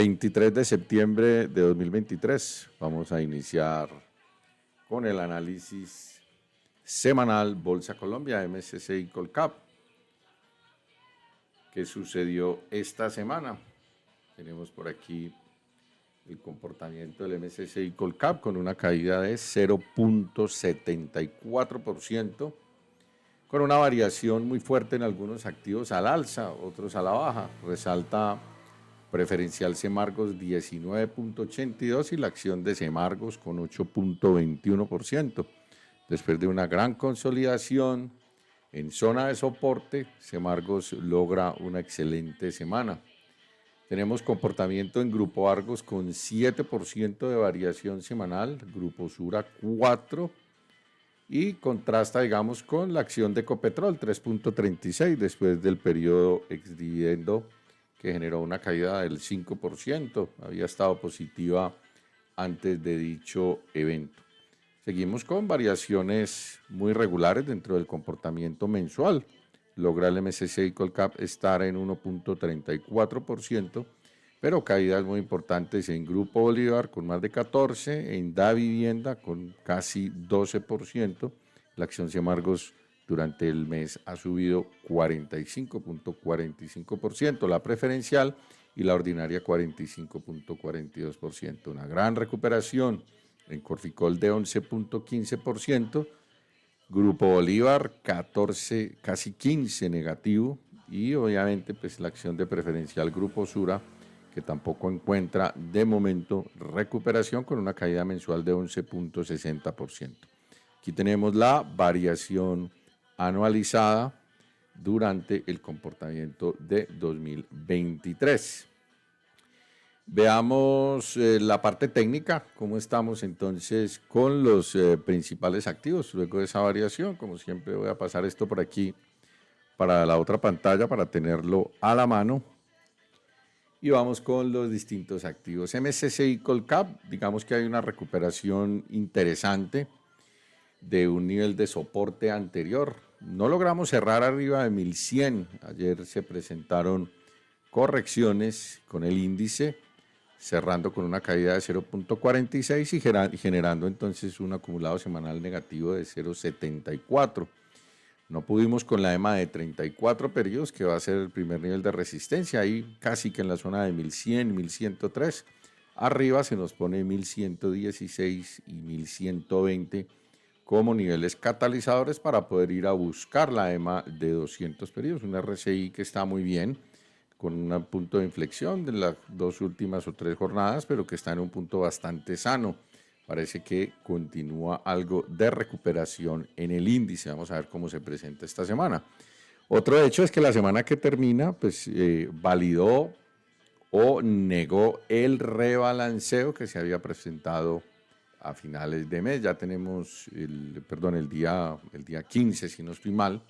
23 de septiembre de 2023. Vamos a iniciar con el análisis semanal Bolsa Colombia, MSCI Colcap. ¿Qué sucedió esta semana? Tenemos por aquí el comportamiento del MSCI Colcap con una caída de 0.74%, con una variación muy fuerte en algunos activos al alza, otros a la baja. Resalta preferencial Semargos 19.82 y la acción de Semargos con 8.21%. Después de una gran consolidación en zona de soporte, Semargos logra una excelente semana. Tenemos comportamiento en Grupo Argos con 7% de variación semanal, Grupo Sura 4%, y contrasta, digamos, con la acción de Ecopetrol 3.36 después del periodo exdividendo que generó una caída del 5%. Había estado positiva antes de dicho evento. Seguimos con variaciones muy regulares dentro del comportamiento mensual. Logra el MSCI Colcap estar en 1.34%, pero caídas muy importantes en Grupo Bolívar con más de 14%, en Davivienda con casi 12%. La acción Semargos durante el mes ha subido 45.45%, la preferencial y la ordinaria 45.42%. Una gran recuperación en Corficol de 11.15%, Grupo Bolívar 14, casi 15 negativo, y obviamente pues la acción de preferencial Grupo Sura, que tampoco encuentra de momento recuperación, con una caída mensual de 11.60%. Aquí tenemos la variación anualizada durante el comportamiento de 2023. Veamos la parte técnica, cómo estamos entonces con los principales activos luego de esa variación. Como siempre voy a pasar esto por aquí para la otra pantalla para tenerlo a la mano. Y vamos con los distintos activos. MSCI Colcap, digamos que hay una recuperación interesante de un nivel de soporte anterior. No logramos cerrar arriba de 1100. Ayer se presentaron correcciones con el índice, cerrando con una caída de 0.46 y generando entonces un acumulado semanal negativo de 0.74. No pudimos con la EMA de 34 periodos, que va a ser el primer nivel de resistencia, ahí casi que en la zona de 1100, 1103. Arriba se nos pone 1116 y 1120 como niveles catalizadores para poder ir a buscar la EMA de 200 periodos, un RSI que está muy bien, con un punto de inflexión de las dos últimas o tres jornadas, pero que está en un punto bastante sano. Parece que continúa algo de recuperación en el índice. Vamos a ver cómo se presenta esta semana. Otro hecho es que la semana que termina, pues validó o negó el rebalanceo que se había presentado a finales de mes. Ya tenemos el día 15, si no estoy mal,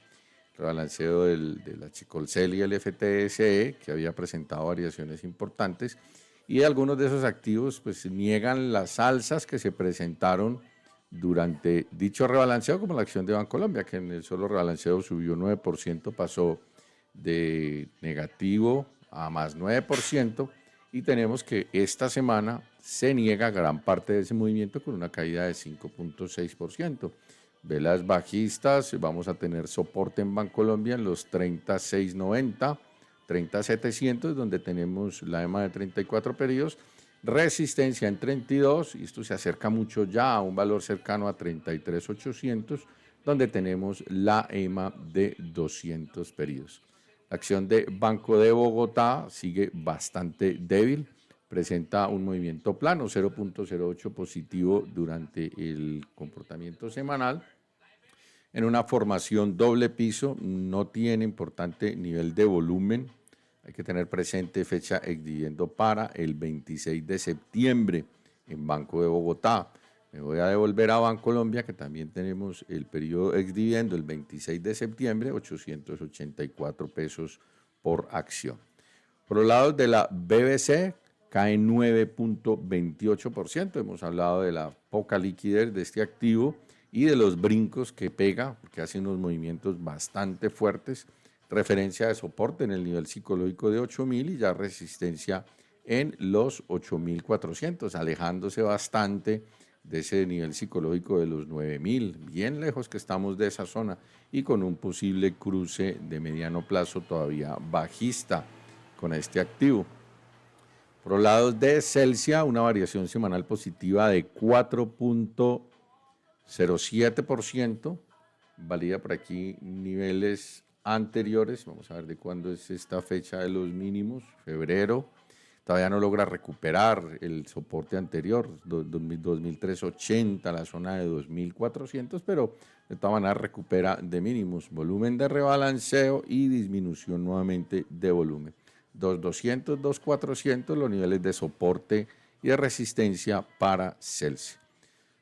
rebalanceo de la Chicolcel y el FTSE, que había presentado variaciones importantes, y algunos de esos activos pues niegan las alzas que se presentaron durante dicho rebalanceo, como la acción de Bancolombia, que en el solo rebalanceo subió 9%, pasó de negativo a más 9%, y tenemos que esta semana se niega gran parte de ese movimiento con una caída de 5.6%. Velas bajistas, vamos a tener soporte en Bancolombia en los 36.90, 30.700, donde tenemos la EMA de 34 periodos, resistencia en 32, y esto se acerca mucho ya a un valor cercano a 33.800, donde tenemos la EMA de 200 periodos. La acción de Banco de Bogotá sigue bastante débil, presenta un movimiento plano, 0.08 positivo durante el comportamiento semanal, en una formación doble piso, no tiene importante nivel de volumen. Hay que tener presente fecha exdividendo para el 26 de septiembre en Banco de Bogotá. Me voy a devolver a Bancolombia, que también tenemos el periodo exdividendo el 26 de septiembre, 884 pesos por acción. Por los lados de la BBC, cae 9.28%. Hemos hablado de la poca liquidez de este activo y de los brincos que pega, porque hace unos movimientos bastante fuertes. Referencia de soporte en el nivel psicológico de 8.000 y ya resistencia en los 8.400, alejándose bastante de ese nivel psicológico de los 9.000, bien lejos que estamos de esa zona y con un posible cruce de mediano plazo todavía bajista con este activo. Por los lados de Celsia, una variación semanal positiva de 4.07%, valida por aquí niveles anteriores, vamos a ver de cuándo es esta fecha de los mínimos, febrero, todavía no logra recuperar el soporte anterior, 2.380, la zona de 2.400, pero de todas maneras recupera de mínimos, volumen de rebalanceo y disminución nuevamente de volumen. 2.200, 2.400, los niveles de soporte y de resistencia para Celsius.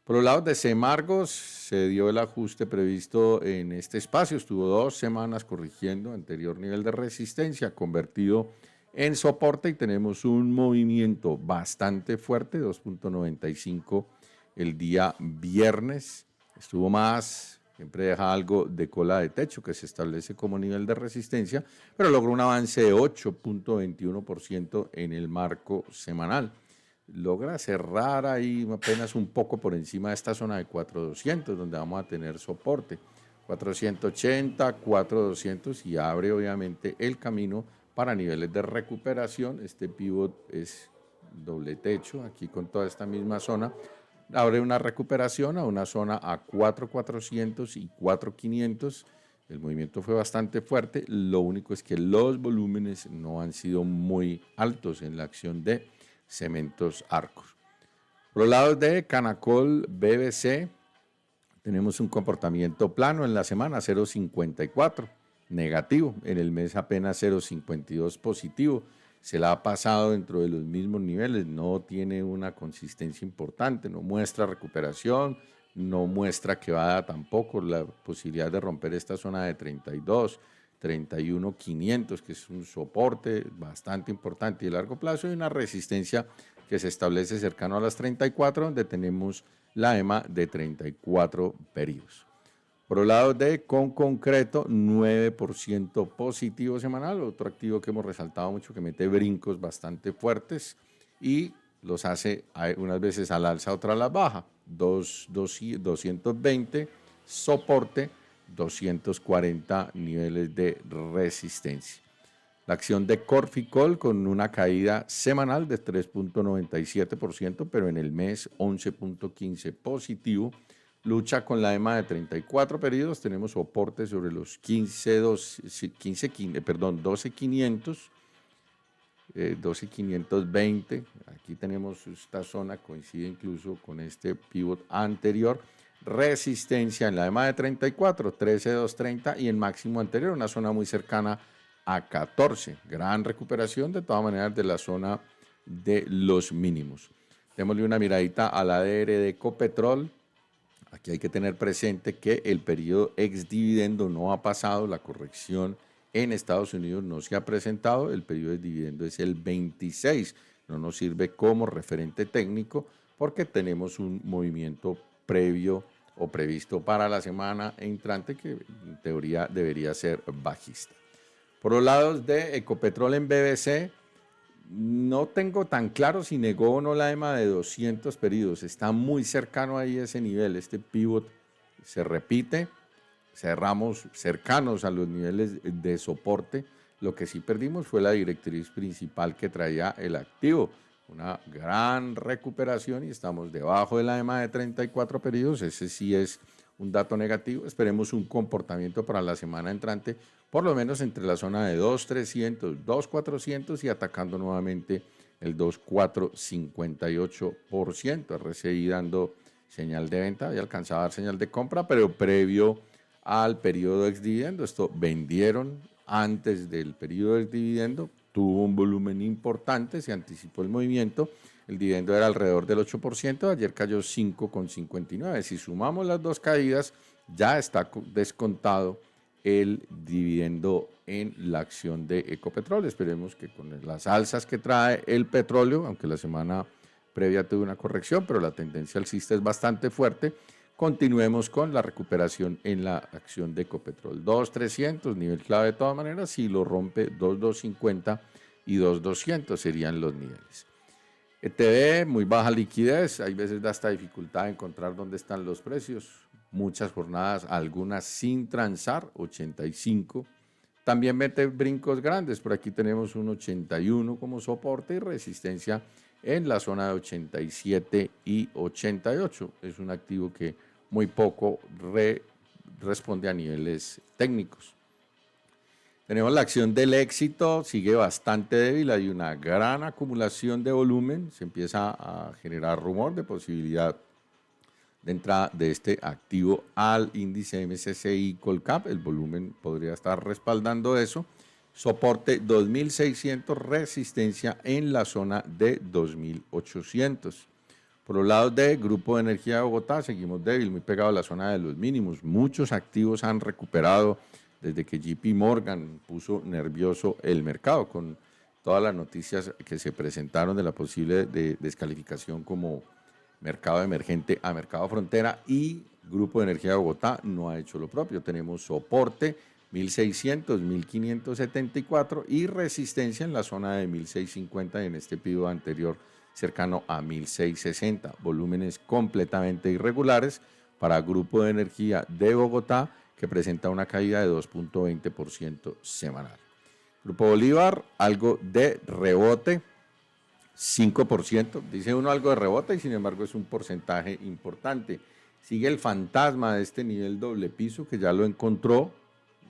Por los lados de Semargos, se dio el ajuste previsto en este espacio, estuvo 2 semanas corrigiendo anterior nivel de resistencia, convertido en soporte y tenemos un movimiento bastante fuerte, 2.95 el día viernes, estuvo más, siempre deja algo de cola de techo que se establece como nivel de resistencia, pero logró un avance de 8.21% en el marco semanal. Logra cerrar ahí apenas un poco por encima de esta zona de 4.200, donde vamos a tener soporte. 480, 4.200 y abre obviamente el camino para niveles de recuperación. Este pivot es doble techo, aquí con toda esta misma zona. Abre una recuperación a una zona a 4.400 y 4.500. El movimiento fue bastante fuerte, lo único es que los volúmenes no han sido muy altos en la acción de Cementos Arcos. Por los lados de Canacol BBC, tenemos un comportamiento plano en la semana, 0.54, negativo, en el mes apenas 0.52 positivo. Se la ha pasado dentro de los mismos niveles, no tiene una consistencia importante, no muestra recuperación, no muestra que va a tampoco la posibilidad de romper esta zona de 32, 31.500, que es un soporte bastante importante y de largo plazo, y una resistencia que se establece cercano a las 34, donde tenemos la EMA de 34 periodos. Por el lado de Con Concreto, 9% positivo semanal, otro activo que hemos resaltado mucho, que mete brincos bastante fuertes y los hace unas veces al alza, otras a la baja. 220, soporte, 240 niveles de resistencia. La acción de Corficol con una caída semanal de 3.97%, pero en el mes 11.15 positivo. Lucha con la EMA de 34 periodos, tenemos soporte sobre los 12.500, 12.520. Aquí tenemos esta zona, coincide incluso con este pivot anterior. Resistencia en la EMA de 34, 13.230 y el máximo anterior, una zona muy cercana a 14. Gran recuperación de todas maneras de la zona de los mínimos. Démosle una miradita al ADR de Ecopetrol. Aquí hay que tener presente que el periodo ex dividendo no ha pasado, la corrección en Estados Unidos no se ha presentado, el periodo de dividendo es el 26, no nos sirve como referente técnico porque tenemos un movimiento previo o previsto para la semana entrante que en teoría debería ser bajista. Por los lados de Ecopetrol en BBC, no tengo tan claro si negó o no la EMA de 200 periodos. Está muy cercano ahí a ese nivel. Este pivot se repite. Cerramos cercanos a los niveles de soporte. Lo que sí perdimos fue la directriz principal que traía el activo. Una gran recuperación y estamos debajo de la EMA de 34 periodos. Ese sí es un dato negativo. Esperemos un comportamiento para la semana entrante, por lo menos entre la zona de 2.300, 2.400 y atacando nuevamente el 2.458%. RSI dando señal de venta, ya alcanzaba a dar señal de compra, pero previo al periodo ex dividendo. Esto vendieron antes del periodo ex dividendo, tuvo un volumen importante, se anticipó el movimiento. El dividendo era alrededor del 8%, ayer cayó 5,59. Si sumamos las dos caídas, ya está descontado el dividendo en la acción de Ecopetrol. Esperemos que con las alzas que trae el petróleo, aunque la semana previa tuvo una corrección, pero la tendencia alcista es bastante fuerte, continuemos con la recuperación en la acción de Ecopetrol. 2.300, nivel clave de todas maneras, si lo rompe 2.250 y 2,200 serían los niveles. ETB, muy baja liquidez, hay veces da hasta dificultad de encontrar dónde están los precios, muchas jornadas, algunas sin transar, 85. También mete brincos grandes, por aquí tenemos un 81 como soporte y resistencia en la zona de 87 y 88. Es un activo que muy poco responde a niveles técnicos. Tenemos la acción del éxito, sigue bastante débil, hay una gran acumulación de volumen, se empieza a generar rumor de posibilidad de entrada de este activo al índice MSCI Colcap, el volumen podría estar respaldando eso. Soporte 2.600, resistencia en la zona de 2.800. Por los lados de Grupo de Energía de Bogotá, seguimos débil, muy pegado a la zona de los mínimos. Muchos activos han recuperado desde que JP Morgan puso nervioso el mercado con todas las noticias que se presentaron de la posible descalificación como mercado emergente a mercado frontera, y Grupo de Energía de Bogotá no ha hecho lo propio. Tenemos soporte 1.600, 1.574 y resistencia en la zona de 1.650 en este pido anterior cercano a 1.660. Volúmenes completamente irregulares para Grupo de Energía de Bogotá, que presenta una caída de 2.20% semanal. Grupo Bolívar, algo de rebote, 5%. Dice uno algo de rebote y sin embargo es un porcentaje importante. Sigue el fantasma de este nivel doble piso que ya lo encontró.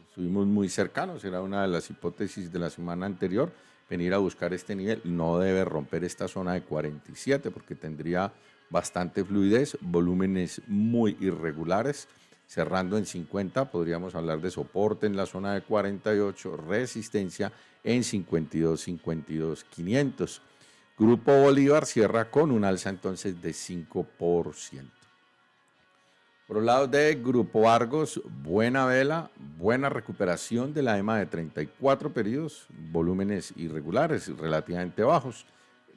Estuvimos muy cercanos, era una de las hipótesis de la semana anterior, venir a buscar este nivel. No debe romper esta zona de 47 porque tendría bastante fluidez, volúmenes muy irregulares. Cerrando en 50, podríamos hablar de soporte en la zona de 48, resistencia en 52, 52, 500. Grupo Bolívar cierra con un alza entonces de 5%. Por el lado de Grupo Argos, buena vela, buena recuperación de la EMA de 34 periodos, volúmenes irregulares, relativamente bajos.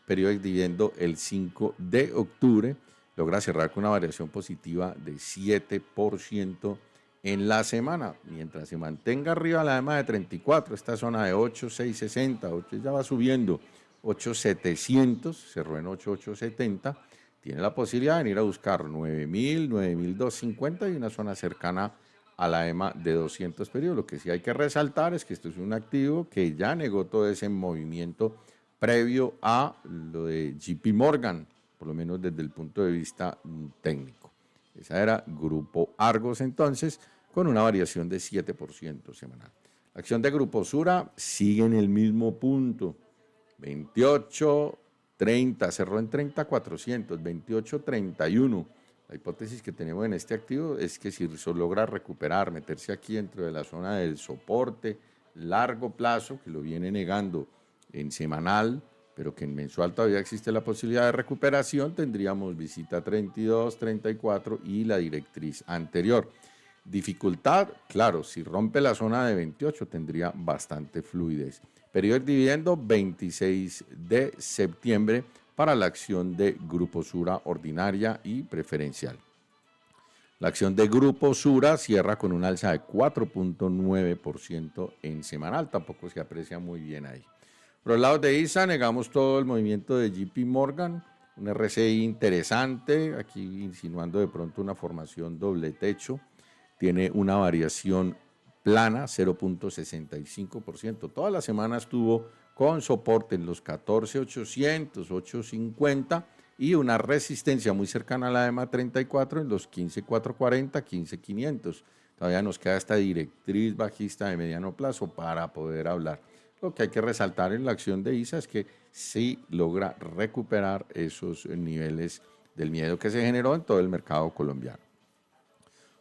Periodo dividendo el 5 de octubre, logra cerrar con una variación positiva de 7% en la semana. Mientras se mantenga arriba la EMA de 34, esta zona de 8,660, 8 ya va subiendo, 8,700, cerró en 8,870, tiene la posibilidad de venir a buscar 9.000, 9.250 y una zona cercana a la EMA de 200 periodos. Lo que sí hay que resaltar es que esto es un activo que ya negó todo ese movimiento previo a lo de JP Morgan, por lo menos desde el punto de vista técnico. Esa era Grupo Argos entonces, con una variación de 7% semanal. La acción de Grupo Sura sigue en el mismo punto, 28.30, cerró en 30.400, 28.31. La hipótesis que tenemos en este activo es que si logra recuperar, meterse aquí dentro de la zona del soporte largo plazo, que lo viene negando en semanal, pero que en mensual todavía existe la posibilidad de recuperación, tendríamos visita 32, 34 y la directriz anterior. Dificultad, claro, si rompe la zona de 28 tendría bastante fluidez. Periodo de dividendo 26 de septiembre para la acción de Grupo Sura ordinaria y preferencial. La acción de Grupo Sura cierra con un alza de 4.9% en semanal, tampoco se aprecia muy bien ahí. Por el lado de ISA, negamos todo el movimiento de JP Morgan, un RSI interesante, aquí insinuando de pronto una formación doble techo, tiene una variación plana, 0.65%. Toda la semana estuvo con soporte en los 14.800, 8.50 y una resistencia muy cercana a la EMA 34 en los 15.440, 15.500. Todavía nos queda esta directriz bajista de mediano plazo para poder hablar. Lo que hay que resaltar en la acción de ISA es que sí logra recuperar esos niveles del miedo que se generó en todo el mercado colombiano.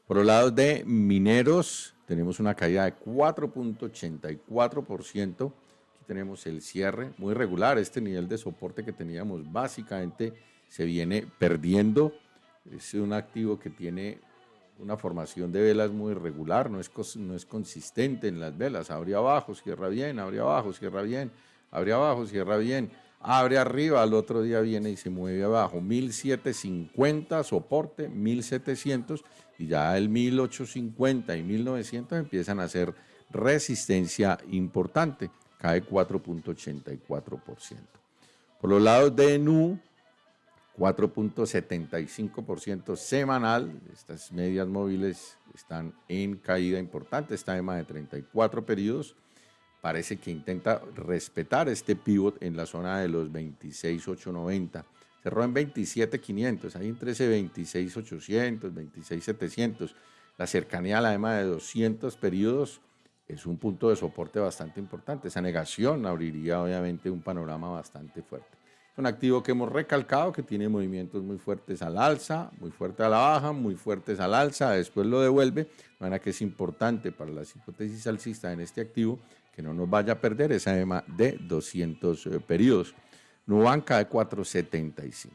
Por los lados de mineros, tenemos una caída de 4.84%. Aquí tenemos el cierre muy regular. Este nivel de soporte que teníamos básicamente se viene perdiendo. Es un activo que tiene una formación de velas muy irregular, no es consistente en las velas. Abre abajo, cierra bien, abre abajo, cierra bien, abre abajo, cierra bien, abre arriba, al otro día viene y se mueve abajo. 1.750 soporte, 1.700 y ya el 1.850 y 1.900 empiezan a ser resistencia importante. cae 4.84%. Por los lados de Nu, 4.75% semanal. Estas medias móviles están en caída importante, está en más de 34 periodos. Parece que intenta respetar este pivot en la zona de los 26.890. Cerró en 27.500, ahí entre ese 26.800, 26.700. La cercanía a la EMA de 200 periodos es un punto de soporte bastante importante. Esa negación abriría obviamente un panorama bastante fuerte. Es un activo que hemos recalcado, que tiene movimientos muy fuertes al alza, muy fuerte a la baja, muy fuertes al alza, después lo devuelve. De manera que es importante para las hipótesis alcistas en este activo que no nos vaya a perder esa EMA de 200 periodos. Nubanca de 4.75.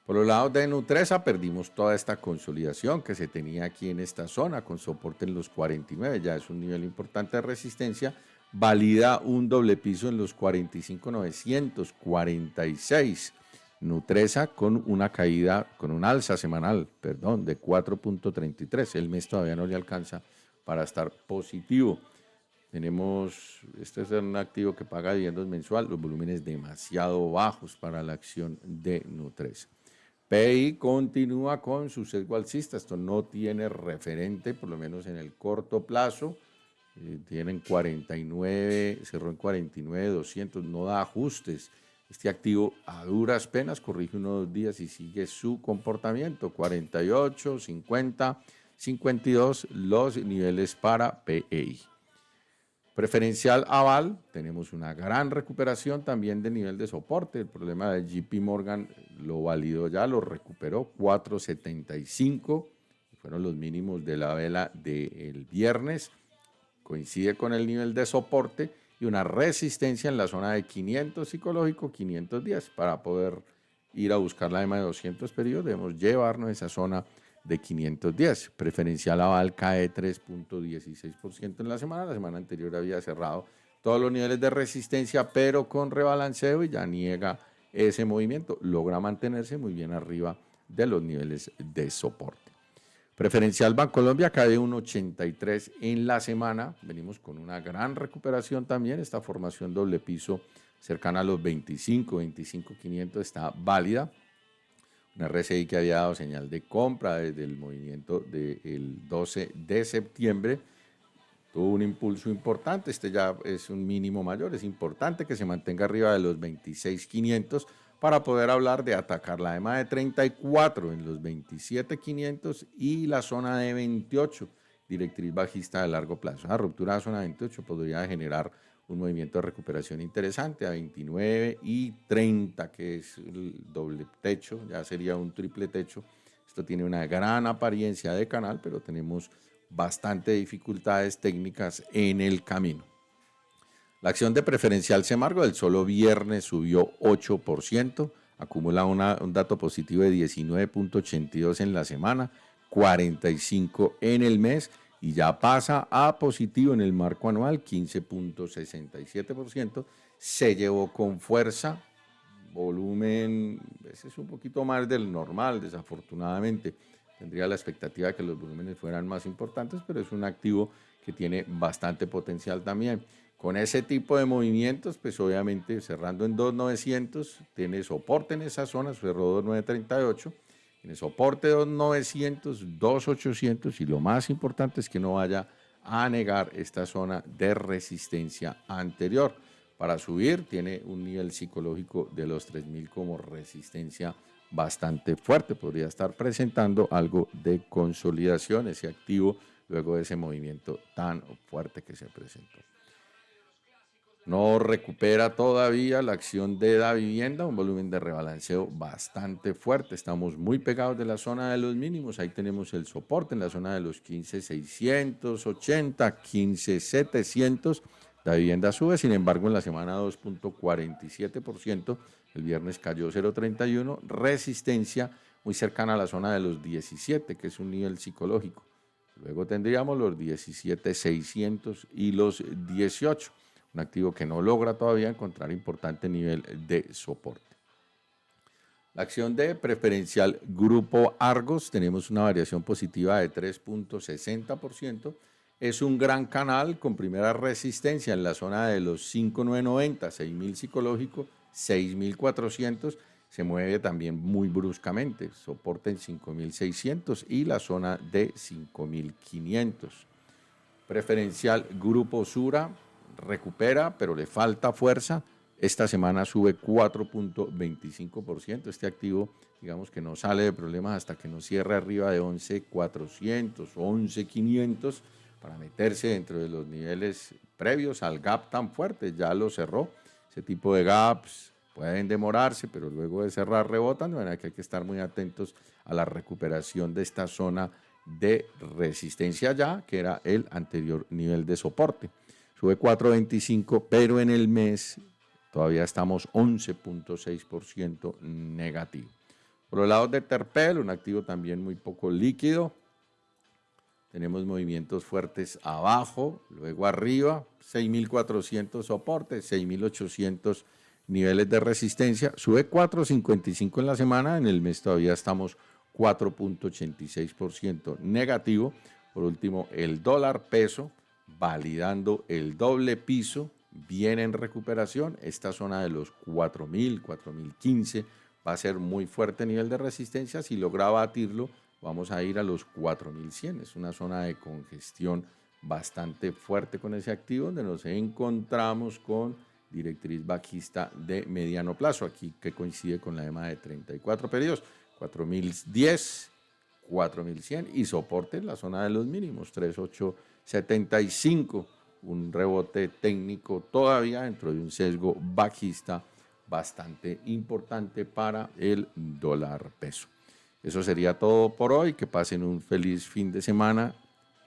Por los lados de Nutresa perdimos toda esta consolidación que se tenía aquí en esta zona con soporte en los 49, ya es un nivel importante de resistencia, valida un doble piso en los 45.946. Nutresa con una caída, con un alza semanal, perdón, de 4.33, el mes todavía no le alcanza para estar positivo. Este es un activo que paga dividendos mensual, los volúmenes demasiado bajos para la acción de Nutresa. PI continúa con su sesgo alcista, esto no tiene referente, por lo menos en el corto plazo, tienen 49, cerró en 49.200, no da ajustes. Este activo a duras penas corrige unos 2 días y sigue su comportamiento, 48, 50, 52 los niveles para PI. Preferencial Aval, tenemos una gran recuperación también del nivel de soporte. El problema de JP Morgan lo validó ya, lo recuperó, 4.75, fueron los mínimos de la vela del viernes. Coincide con el nivel de soporte y una resistencia en la zona de 500 psicológico, 510. Para poder ir a buscar la EMA de 200 periodos, debemos llevarnos a esa zona de 510. Preferencial Aval cae 3.16% en la semana anterior había cerrado todos los niveles de resistencia, pero con rebalanceo y ya niega ese movimiento, logra mantenerse muy bien arriba de los niveles de soporte. Preferencial Bancolombia cae un 83 en la semana, venimos con una gran recuperación también, esta formación doble piso cercana a los 25.500 está válida. Una RSI que había dado señal de compra desde el movimiento del 12 de septiembre, tuvo un impulso importante, este ya es un mínimo mayor, es importante que se mantenga arriba de los 26.500 para poder hablar de atacar la EMA de 34 en los 27.500 y la zona de 28, directriz bajista de largo plazo. Una ruptura de zona 28 podría generar un movimiento de recuperación interesante a 29 y 30, que es el doble techo, ya sería un triple techo. Esto tiene una gran apariencia de canal, pero tenemos bastante dificultades técnicas en el camino. La acción de Preferencial Semargo del solo viernes subió 8%, acumula un dato positivo de 19.82 en la semana, 45 en el mes, y ya pasa a positivo en el marco anual, 15.67%. Se llevó con fuerza, volumen, ese es un poquito más del normal, desafortunadamente. Tendría la expectativa de que los volúmenes fueran más importantes, pero es un activo que tiene bastante potencial también. Con ese tipo de movimientos, pues obviamente cerrando en 2.900, tiene soporte en esa zona, cerró 2.938. Tiene soporte 2.900, 2.800 y lo más importante es que no vaya a negar esta zona de resistencia anterior. Para subir tiene un nivel psicológico de los 3.000 como resistencia bastante fuerte. Podría estar presentando algo de consolidación ese activo luego de ese movimiento tan fuerte que se presentó. No recupera todavía la acción de Davivienda, un volumen de rebalanceo bastante fuerte. Estamos muy pegados de la zona de los mínimos. Ahí tenemos el soporte en la zona de los 15.680, 15.700. Davivienda sube, sin embargo, en la semana 2.47%. El viernes cayó 0.31. Resistencia muy cercana a la zona de los 17, que es un nivel psicológico. Luego tendríamos los 17.600 y los 18. Un activo que no logra todavía encontrar importante nivel de soporte. La acción de Preferencial Grupo Argos, tenemos una variación positiva de 3.60%. es un gran canal con primera resistencia en la zona de los 5.990, 6.000 psicológico, 6.400. Se mueve también muy bruscamente, soporte en 5.600 y la zona de 5.500. Preferencial Grupo Sura recupera, pero le falta fuerza. Esta semana sube 4.25%. Este activo, digamos que no sale de problemas hasta que no cierre arriba de 11.400 o 11.500 para meterse dentro de los niveles previos al gap tan fuerte. Ya lo cerró. Ese tipo de gaps pueden demorarse, pero luego de cerrar rebotan. De manera que hay que estar muy atentos a la recuperación de esta zona de resistencia ya, que era el anterior nivel de soporte. Sube 4.25, pero en el mes todavía estamos 11.6% negativo. Por el lado de Terpel, un activo también muy poco líquido. Tenemos movimientos fuertes abajo, luego arriba, 6.400 soportes, 6.800 niveles de resistencia. Sube 4.55 en la semana, en el mes todavía estamos 4.86% negativo. Por último, el dólar peso, validando el doble piso, viene en recuperación. Esta zona de los 4.000, 4.015 va a ser muy fuerte nivel de resistencia. Si logra batirlo, vamos a ir a los 4.100. Es una zona de congestión bastante fuerte con ese activo, donde nos encontramos con directriz bajista de mediano plazo, aquí que coincide con la EMA de 34 periodos, 4.010, 4.100 y soporte en la zona de los mínimos, 3.875, un rebote técnico todavía dentro de un sesgo bajista bastante importante para el dólar peso. Eso sería todo por hoy. Que pasen un feliz fin de semana.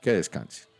Que descansen.